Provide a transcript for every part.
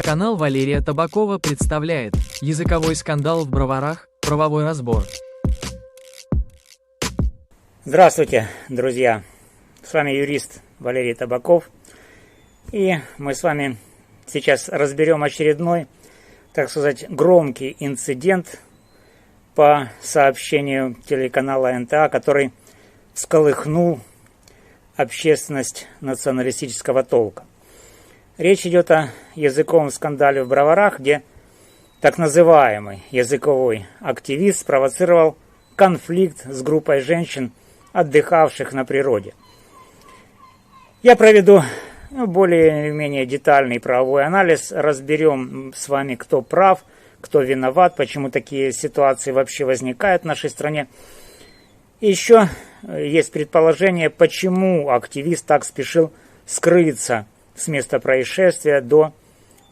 Канал Валерия Табакова представляет языковой скандал в Броварах, правовой разбор. Здравствуйте, друзья! С вами юрист Валерий Табаков. И мы с вами сейчас разберем очередной, так сказать, громкий инцидент по сообщению телеканала НТА, который всколыхнул общественность националистического толка. Речь идет о языковом скандале в Броварах, где так называемый языковой активист спровоцировал конфликт с группой женщин, отдыхавших на природе. Я проведу более-менее детальный правовой анализ, разберем с вами, кто прав, кто виноват, почему такие ситуации вообще возникают в нашей стране. И еще есть предположение, почему активист так спешил скрыться с места происшествия до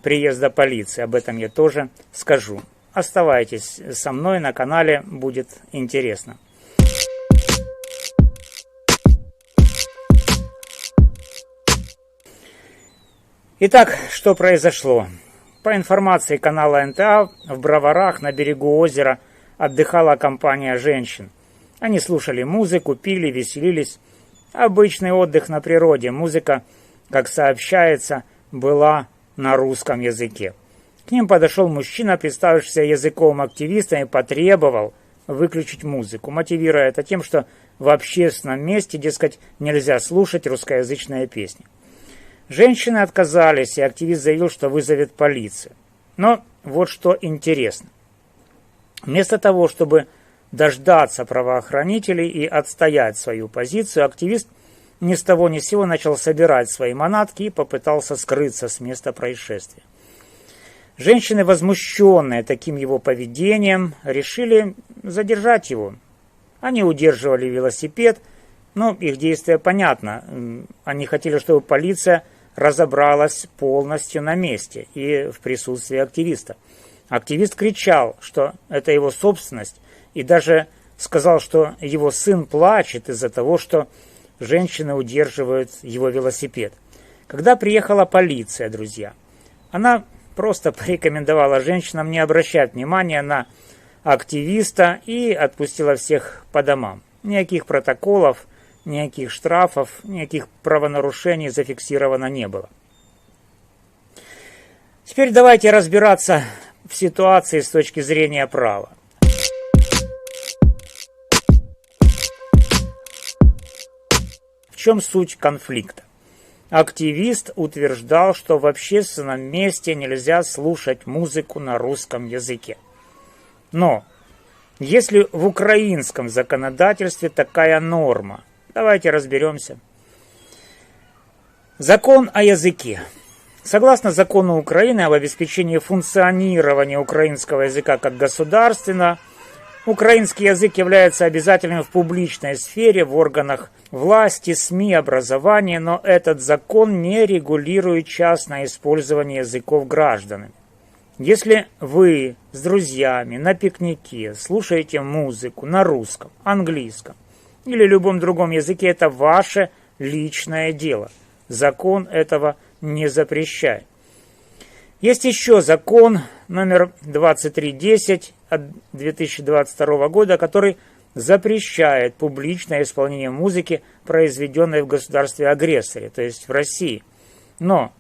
приезда полиции. Об этом я тоже скажу. Оставайтесь со мной на канале, будет интересно. Итак, что произошло? По информации канала НТА, в Броварах на берегу озера отдыхала компания женщин. Они слушали музыку, пили, веселились. Обычный отдых на природе. Музыка, как сообщается, была на русском языке. К ним подошел мужчина, представившийся языковым активистом, и потребовал выключить музыку, мотивируя это тем, что в общественном месте, дескать, нельзя слушать русскоязычные песни. Женщины отказались, и активист заявил, что вызовет полицию. Но вот что интересно. Вместо того, чтобы дождаться правоохранителей и отстоять свою позицию, активист ни с того ни с сего начал собирать свои манатки и попытался скрыться с места происшествия. Женщины, возмущенные таким его поведением, решили задержать его. Они удерживали велосипед, но их действие понятно. Они хотели, чтобы полиция разобралась полностью на месте и в присутствии активиста. Активист кричал, что это его собственность, и даже сказал, что его сын плачет из-за того, что женщины удерживают его велосипед. Когда приехала полиция, друзья, она просто порекомендовала женщинам не обращать внимания на активиста и отпустила всех по домам. Никаких протоколов, никаких штрафов, никаких правонарушений зафиксировано не было. Теперь давайте разбираться в ситуации с точки зрения права. В чем суть конфликта? Активист утверждал, что в общественном месте нельзя слушать музыку на русском языке. Но если в украинском законодательстве такая норма, давайте разберемся. Закон о языке. Согласно закону Украины об обеспечении функционирования украинского языка как государственного, украинский язык является обязательным в публичной сфере, в органах власти, СМИ, образования, но этот закон не регулирует частное использование языков гражданами. Если вы с друзьями на пикнике слушаете музыку на русском, английском или любом другом языке, это ваше личное дело. Закон этого не запрещает. Есть еще закон номер 2310 от 2022 года, который запрещает публичное исполнение музыки, произведенной в государстве-агрессоре, то есть в России. Но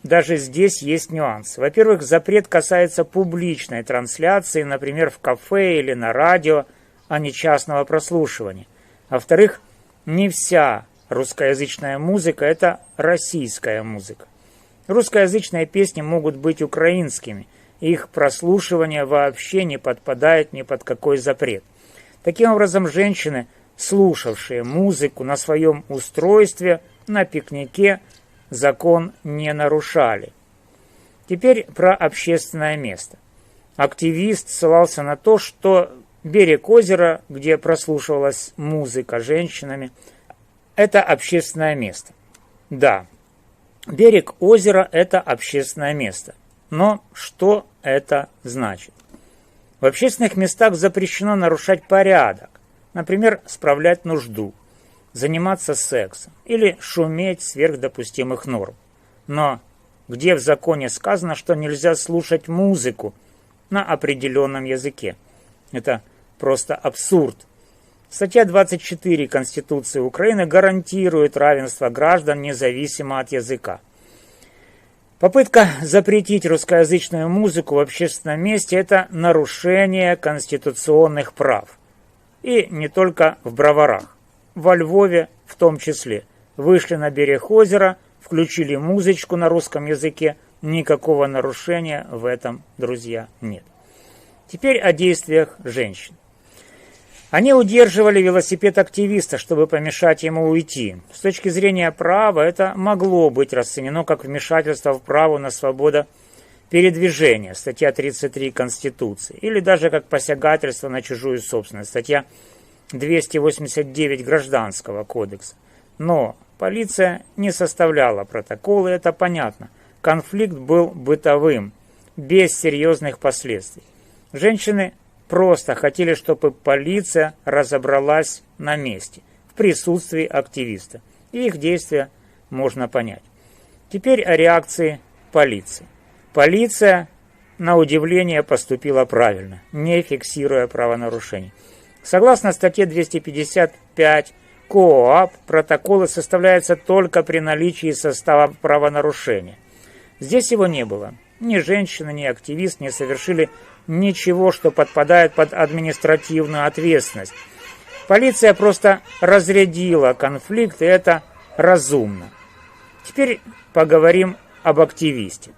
даже здесь есть нюансы. Во-первых, запрет касается публичной трансляции, например, в кафе или на радио, а не частного прослушивания. Во-вторых, не вся русскоязычная музыка – это российская музыка. Русскоязычные песни могут быть украинскими, их прослушивание вообще не подпадает ни под какой запрет. Таким образом, женщины, слушавшие музыку на своем устройстве, на пикнике, закон не нарушали. Теперь про общественное место. Активист ссылался на то, что берег озера, где прослушивалась музыка женщинами, это общественное место. Да, берег озера – это общественное место. Но что это значит? В общественных местах запрещено нарушать порядок, например, справлять нужду, заниматься сексом или шуметь сверх допустимых норм. Но Где в законе сказано, что нельзя слушать музыку на определенном языке? Это просто абсурд. Статья 24 Конституции Украины гарантирует равенство граждан независимо от языка. Попытка запретить русскоязычную музыку в общественном месте – это нарушение конституционных прав. И не только в Броварах. Во Львове в том числе. Вышли на берег озера, включили музычку на русском языке. Никакого нарушения в этом, друзья, нет. Теперь о действиях женщин. Они удерживали велосипед активиста, чтобы помешать ему уйти. С точки зрения права это могло быть расценено как вмешательство в право на свободу передвижения, статья 33 Конституции, или даже как посягательство на чужую собственность, статья 289 Гражданского кодекса. Но полиция не составляла протоколы, это понятно. Конфликт был бытовым, без серьезных последствий. Женщины просто хотели, чтобы полиция разобралась на месте, в присутствии активиста. И их действия можно понять. Теперь о реакции полиции. Полиция, на удивление, поступила правильно, не фиксируя правонарушений. Согласно статье 255 КоАП, протоколы составляются только при наличии состава правонарушения. Здесь его не было. Ни женщина, ни активист не совершили ничего, что подпадает под административную ответственность. Полиция просто разрядила конфликт, и это разумно. Теперь поговорим об активисте.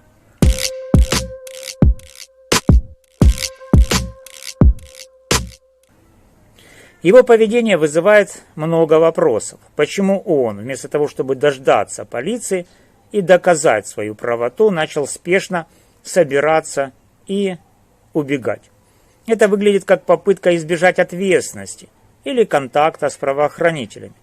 Его поведение вызывает много вопросов. Почему он, вместо того, чтобы дождаться полиции и доказать свою правоту, начал спешно собираться и убегать? Это выглядит как попытка избежать ответственности или контакта с правоохранителями.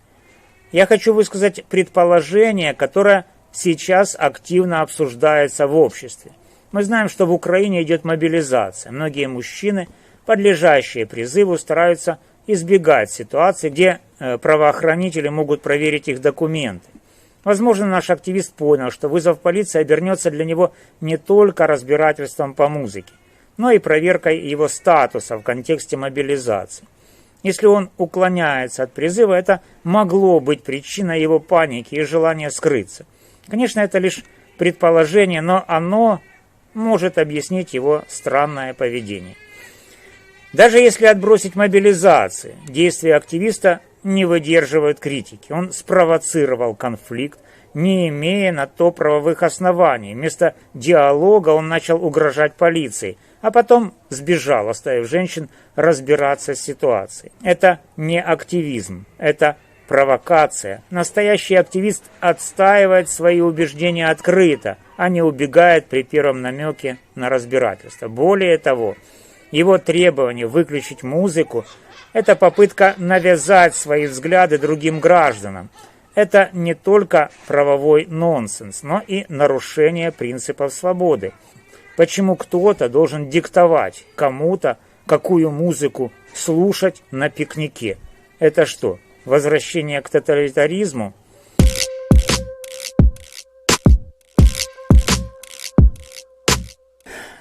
Я хочу высказать предположение, которое сейчас активно обсуждается в обществе. Мы знаем, что в Украине идет мобилизация. Многие мужчины, подлежащие призыву, стараются избегать ситуации, где правоохранители могут проверить их документы. Возможно, наш активист понял, что вызов полиции обернется для него не только разбирательством по музыке, но и проверкой его статуса в контексте мобилизации. Если он уклоняется от призыва, это могло быть причиной его паники и желания скрыться. Конечно, это лишь предположение, но оно может объяснить его странное поведение. Даже если отбросить мобилизацию, действия активиста не выдерживают критики. Он спровоцировал конфликт, не имея на то правовых оснований. Вместо диалога он начал угрожать полиции, а потом сбежал, оставив женщин разбираться с ситуацией. Это не активизм, это провокация. Настоящий активист отстаивает свои убеждения открыто, а не убегает при первом намеке на разбирательство. Более того, его требование выключить музыку – это попытка навязать свои взгляды другим гражданам. Это не только правовой нонсенс, но и нарушение принципов свободы. Почему кто-то должен диктовать кому-то, какую музыку слушать на пикнике? Это что, возвращение к тоталитаризму?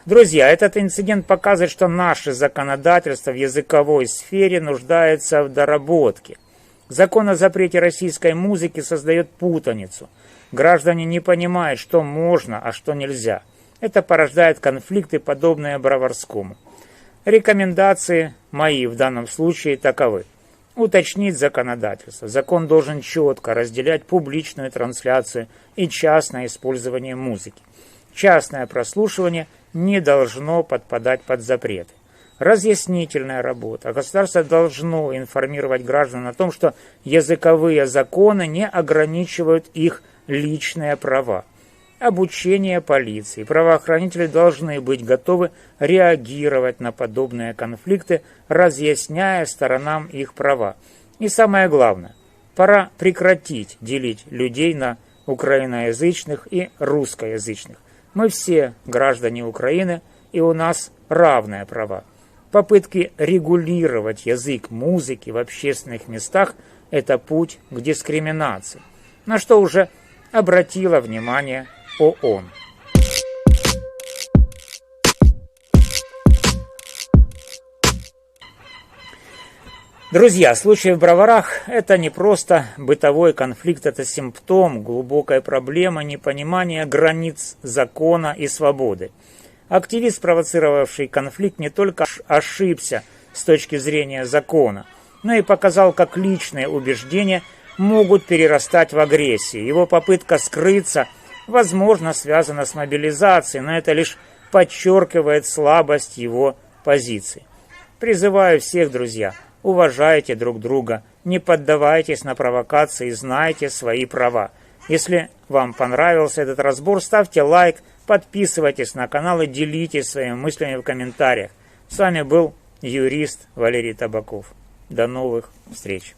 Друзья, этот инцидент показывает, что наше законодательство в языковой сфере нуждается в доработке. Закон о запрете российской музыки создает путаницу. Граждане не понимают, что можно, а что нельзя. Это порождает конфликты, подобные Броварскому. Рекомендации мои в данном случае таковы. Уточнить законодательство. Закон должен четко разделять публичную трансляцию и частное использование музыки. Частное прослушивание не должно подпадать под запреты. Разъяснительная работа. Государство должно информировать граждан о том, что языковые законы не ограничивают их личные права. Обучение полиции. Правоохранители должны быть готовы реагировать на подобные конфликты, разъясняя сторонам их права. И самое главное, пора прекратить делить людей на украиноязычных и русскоязычных. Мы все граждане Украины, и у нас равные права. Попытки регулировать язык музыки в общественных местах – это путь к дискриминации, на что уже обратила внимание ООН. Друзья, случай в Броварах – это не просто бытовой конфликт, это симптом глубокой проблемы непонимания границ закона и свободы. Активист, провоцировавший конфликт, не только ошибся с точки зрения закона, но и показал, как личные убеждения могут перерастать в агрессию. Его попытка скрыться, возможно, связана с мобилизацией, но это лишь подчеркивает слабость его позиции. Призываю всех, друзья, уважайте друг друга, не поддавайтесь на провокации, знайте свои права. Если вам понравился этот разбор, ставьте лайк, подписывайтесь на канал и делитесь своими мыслями в комментариях. С вами был юрист Валерий Табаков. До новых встреч!